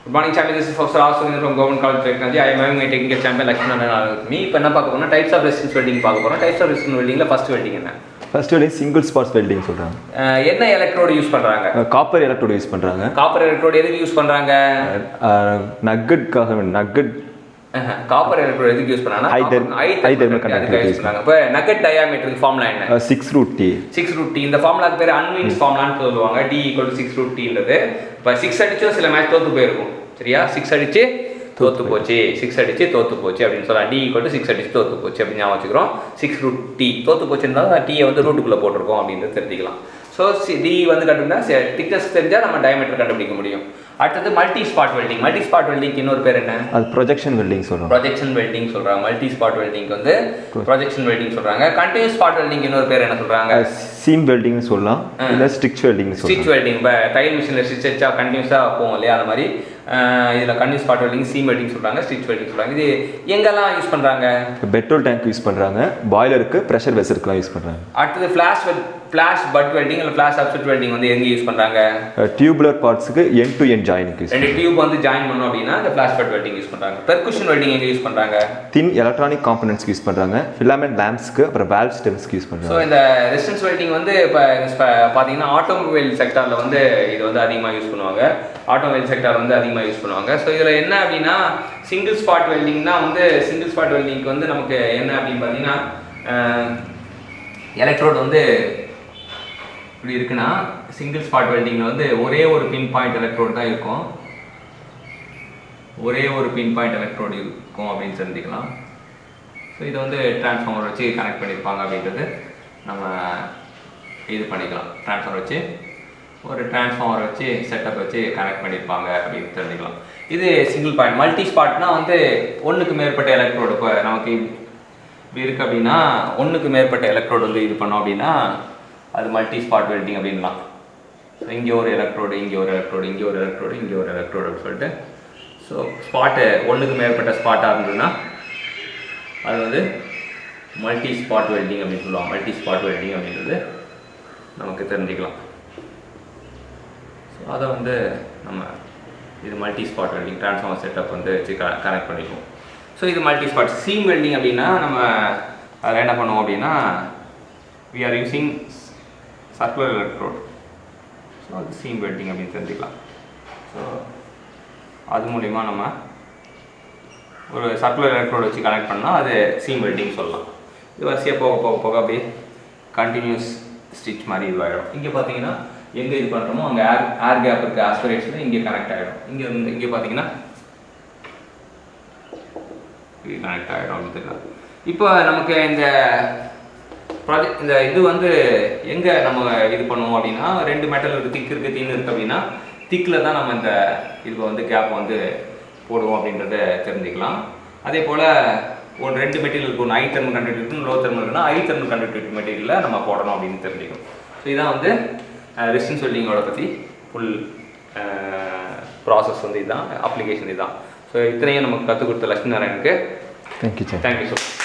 Good morning, champion. This is Professor Aswin from Government College Technology. I am having my technical champion Lakshmi Narayan with me. இப்போ என்ன பார்க்க போறோம்னா types of resistance welding பார்க்க போறோம். Types of resistance weldingல first welding என்ன? First welding single spots welding சொல்றாங்க. என்ன electrode use பண்றாங்க? காப்பர் எலக்ட்ரோட் யூஸ் பண்றாங்க. காப்பர் எலக்ட்ரோட் எதுக்கு யூஸ் பண்றாங்க? நக்கட்காக நக்கட் காப்பர் எலக்ட்ரோட் எதுக்கு யூஸ் பண்றாங்கன்னா ஹை தெர்மல் கண்டக்டிவிட்டி யூஸ் பண்றாங்க. இப்போ நக்கட் டயாமீட்டருக்கு ஃபார்முலா என்ன? 6√T. 6√T இந்த ஃபார்முலாக்கு பேர் அன்வின்ஸ் ஃபார்முலான்னு சொல்லுவாங்க. D = 6√Tன்றது. இப்போ 6 அடிச்சோ சில மேட்ச் தோத்து போயிருக்கும். சரியா? 6 அடிச்சு தோத்து போச்சு, 6 அடிச்சு தோத்து போச்சு அப்படின்னு சொல்லலாம். D = 6 அடிச்சு தோத்து போச்சு அப்படின்னு ஞாபகம் வச்சுக்கிறோம். 6√T தோத்து போச்சுன்னா T வந்து ரூட்டுக்குள்ளே போட்டிருக்கோம் அப்படின்றது தெரிஞ்சுக்கலாம். ஸோ D வந்து கண்டுபிடிச்சா திக்னஸ் தெரிஞ்சால் நம்ம டயமீட்டர் கண்டுபிடிக்க முடியும். அடுத்தது multi spot welding. Multi spot வெல்டிங்க்கு இன்னொரு பேர் என்ன? அது ப்ரொஜெக்ஷன் வெல்டிங் சொல்கிறோம். ப்ரொஜெக்ஷன் வெல்டிங் சொல்கிறாங்க. மல்டி ஸ்பாட் வெல்டிங்க்கு வந்து ப்ரொஜெக்ஷன் வெல்டிங் சொல்கிறாங்க. கண்டினியூஸ் ஸ்பாட் வெல்டிங் இன்னொரு பேர் என்ன சொல்கிறாங்க? சீம் வெல்டிங்னு சொல்லலாம், இல்லை ஸ்டிச் வெல்டிங். ஸ்டிச் வெல்டிங் இப்போ தையல் மிஷினில் ஸ்டிச் வச்சா கண்டினியூஸாக போகும் இல்லையா, அந்த மாதிரி இதில் continuous spot welding, seam welding சொல்கிறாங்க, ஸ்டிச் வெல்டிங் சொல்கிறாங்க. இது எங்கெல்லாம் யூஸ் பண்ணுறாங்க? பெட்ரோல் டேங்க் யூஸ் பண்ணுறாங்க, பாய்லருக்கு, ப்ரெஷர் வெசருக்குலாம் யூஸ் பண்ணுறாங்க. அடுத்தது ஃப்ளாஷ் பட் வெல்டிங் இல்லை ஃப்ளாஷ் அப்செட் வெல்டிங் வந்து எங்கே யூஸ் பண்ணுறாங்க? டியூபுலர் பார்ட்ஸுக்கு எண்ட் டு எண்ட் ஜாயினுக்கு யூஸ். ரெண்டு டியூப் வந்து ஜாயின் பண்ணோம் அப்படின்னா இந்த ஃப்ளாஷ் பட் வெல்டிங் யூஸ் பண்ணுறாங்க. பெர்குஷன் வெல்டிங் எங்கே யூஸ் பண்ணுறாங்க? தின் எலக்ட்ரானிக் காம்பனன்ட்ஸ்க்கு யூஸ் பண்ணுறாங்க, ஃபிலமெண்ட் லேம்ப்ஸ்க்கு, அப்புறம் வால்வ் ஸ்டெம்ஸ்க்கு யூஸ் பண்ணுறாங்க. ஸோ இந்த ரெசிஸ்டன்ஸ் வெல்டிங் வந்து இப்போ பார்த்தீங்கன்னா ஆட்டோமொபைல் செக்டாரில் வந்து இது வந்து அதிகமாக யூஸ் பண்ணுவாங்க. ஆட்டோமொபைல் செக்டார் வந்து அதிகமாக யூஸ் பண்ணுவாங்க. ஸோ இதில் என்ன அப்படின்னா சிங்கிள் ஸ்பாட் வெல்டிங்னா வந்து சிங்கிள் ஸ்பாட் வெல்டிங்க்கு வந்து நமக்கு என்ன அப்படின்னு பார்த்தீங்கன்னா எலக்ட்ரோட் வந்து இப்படி இருக்குன்னா சிங்கிள் ஸ்பாட் வெல்டிங்கில் வந்து ஒரே ஒரு பின் பாயிண்ட் எலக்ட்ரோட் தான் இருக்கும். ஒரே ஒரு பின் பாயிண்ட் எலக்ட்ரோட் இருக்கும் அப்படின்னு தெரிஞ்சுக்கலாம். ஸோ இதை வந்து டிரான்ஸ்ஃபார்மர் வச்சு கனெக்ட் பண்ணியிருப்பாங்க அப்படின்றது நம்ம இது பண்ணிக்கலாம். டிரான்ஸ்ஃபார்மர் வச்சு ஒரு டிரான்ஸ்ஃபார்மர் வச்சு செட்டப் வச்சு கனெக்ட் பண்ணியிருப்பாங்க அப்படின்னு தெரிஞ்சுக்கலாம். இது சிங்கிள் பாயிண்ட். மல்டி ஸ்பாட்னா வந்து ஒன்றுக்கு மேற்பட்ட எலக்ட்ரோடு. இப்போ நமக்கு இப்படி இருக்குது அப்படின்னா ஒன்றுக்கு மேற்பட்ட எலக்ட்ரோடு வந்து இது பண்ணோம் அப்படின்னா அது மல்டி ஸ்பாட் வெல்டிங் அப்படின்லாம். ஸோ இங்கே ஒரு எலக்ட்ரோடு, இங்கே ஒரு எலக்ட்ரோடு, இங்கே ஒரு எலக்ட்ரோடு, இங்கே ஒரு எலக்ட்ரோடு அப்படின்னு சொல்லிட்டு ஸோ ஸ்பாட்டு ஒன்றுக்கு மேற்பட்ட ஸ்பாட்டாக இருந்ததுன்னா அது வந்து மல்டி ஸ்பாட் வெல்டிங் அப்படின்னு சொல்லுவாங்க. மல்டி ஸ்பாட் வெல்டிங் அப்படின்றது நமக்கு தெரிஞ்சுக்கலாம். ஸோ அதை வந்து நம்ம இது multi spot welding transformer setup வந்து வச்சு கனெக்ட் பண்ணிக்குவோம். ஸோ இது மல்டி ஸ்பாட். சீம் வெல்டிங் அப்படின்னா நம்ம அதில் என்ன பண்ணுவோம் அப்படின்னா we are using circular electrode. So அது சீம் வெல்டிங் அப்படின்னு தெரிஞ்சுக்கலாம். ஸோ அது மூலிமா நம்ம ஒரு சர்க்குலர் எலக்ட்ரோடு வச்சு கனெக்ட் பண்ணால் அது சீம் வெல்டிங் சொல்லலாம். இது வரிசையாக போக போக போக அப்படியே கண்டினியூஸ் ஸ்டிச் மாதிரி இதுவாகிடும். இங்கே பார்த்தீங்கன்னா எங்கே இது பண்ணுறோமோ அங்கே ஏர் கேப் இருக்குது, ஆஸ்பிரேஷனில் இங்கே கனெக்ட் ஆகிடும். இங்கே பார்த்தீங்கன்னா இது கனெக்ட் ஆகிடும் அப்படின்னு தெரியலாம். இப்போ நமக்கு இந்த ப்ராஜெக்ட் இந்த இது வந்து எங்கே நம்ம இது பண்ணுவோம் அப்படின்னா ரெண்டு மெட்டல் இருக்குது, திக் இருக்குது, தின் இருக்குது அப்படின்னா திக்கில் தான் நம்ம இந்த இது வந்து கேப் வந்து போடுவோம் அப்படின்றத தெரிஞ்சுக்கலாம். அதே போல் ஒரு ரெண்டு மெட்டீரியல் இருக்கும், ஒன்று high thermal conductivity, low thermal இருக்குன்னா ஹை தெர்மல் கண்டக்டிவிட்டி மெட்டீரியலில் நம்ம போடணும் அப்படின்னு தெரிஞ்சுக்கணும். ஸோ இதான் வந்து ரெசிஸ்டன்ஸ் வெல்டிங்கோட பற்றி ஃபுல் ப்ராசஸ் வந்து இதுதான், அப்ளிகேஷன் இதுதான். ஸோ இத்தனையும் நமக்கு கற்றுக் கொடுத்த லட்சுமி நாராயணுக்கு தேங்க்யூ. Thank you so much.